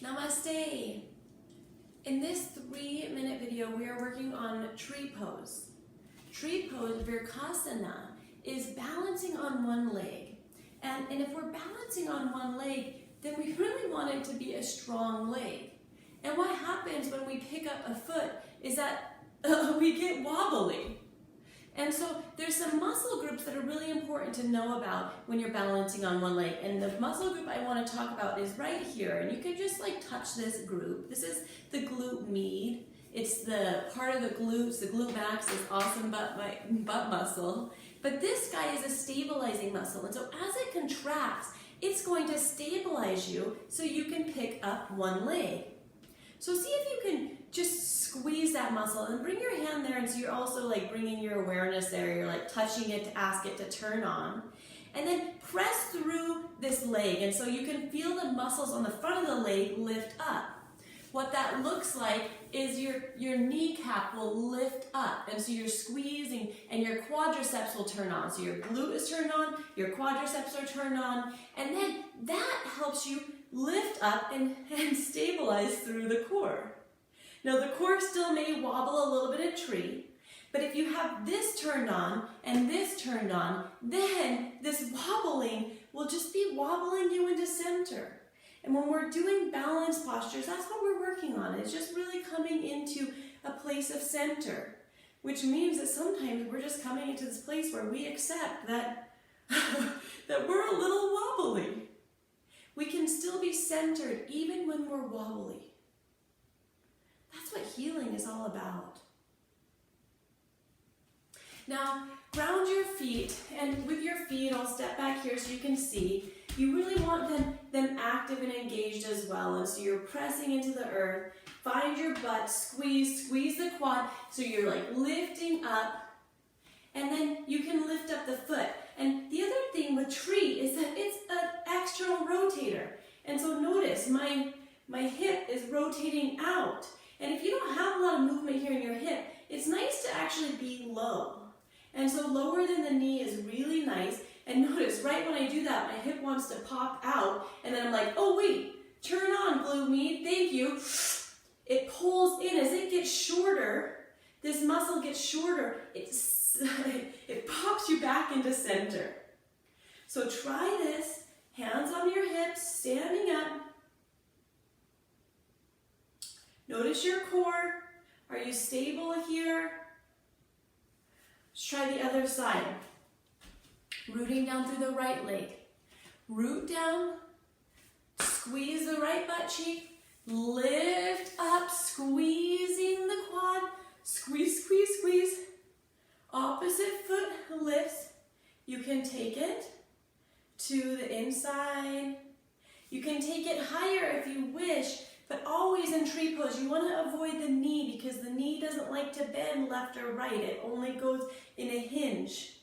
Namaste. In this 3-minute video, we are working on tree pose. Tree pose, Virkasana, is balancing on one leg. And if we're balancing on one leg, then we really want it to be a strong leg. And what happens when we pick up a foot is that we get wobbly. And so there's some muscle groups that are really important to know about when you're balancing on one leg. And the muscle group I want to talk about is right here. And you can just touch this group. This is the glute med. It's the part of the glutes. The glute max is awesome butt muscle. But this guy is a stabilizing muscle. And so as it contracts, it's going to stabilize you so you can pick up one leg. So see if you can just squeeze that muscle and bring your hand there, and so you're also bringing your awareness there. You're touching it to ask it to turn on. And then press through this leg, and so you can feel the muscles on the front of the leg lift up. What that looks like is your kneecap will lift up, and so you're squeezing and your quadriceps will turn on. So your glute is turned on, your quadriceps are turned on, and then that helps you lift up and stabilize through the core. Now the core still may wobble a little bit of tree, but if you have this turned on and this turned on, then this wobbling will just be wobbling you into center. And when we're doing balance postures, that's what we're working on. It's just really coming into a place of center, which means that sometimes we're just coming into this place where we accept that, that we're a little wobbly. We can still be centered even when we're wobbly. That's what healing is all about. Now, ground your feet, and with your feet, I'll step back here so you can see. You really want them active and engaged as well, and so you're pressing into the earth. Find your butt, squeeze the quad, so you're lifting up, and then you can lift up the foot. And the other thing with tree is that it's an external rotator, and so notice my hip is rotating out. And if you don't have a lot of movement here in your hip, it's nice to actually be low. And so lower than the knee is really nice. And notice, right when I do that, my hip wants to pop out. And then I'm like, oh wait, turn on glute med, thank you. It pulls in. As it gets shorter, this muscle gets shorter, it pops you back into center. So try this, hands on your hips, standing up. Notice your core. Are you stable here? Let's try the other side. Rooting down through the right leg. Root down. Squeeze the right butt cheek. Lift up, squeezing the quad. Squeeze, squeeze, squeeze. Opposite foot lifts. You can take it to the inside. You can take it higher if you wish. But always in tree pose, you want to avoid the knee because the knee doesn't like to bend left or right. It only goes in a hinge.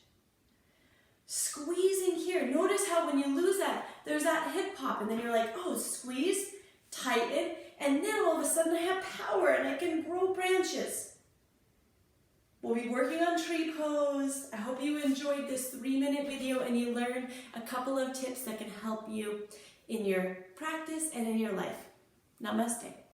Squeezing here. Notice how when you lose that, there's that hip pop, and then you're like, oh, squeeze, tighten, and then all of a sudden I have power and I can grow branches. We'll be working on tree pose. I hope you enjoyed this 3-minute video and you learned a couple of tips that can help you in your practice and in your life. Namaste.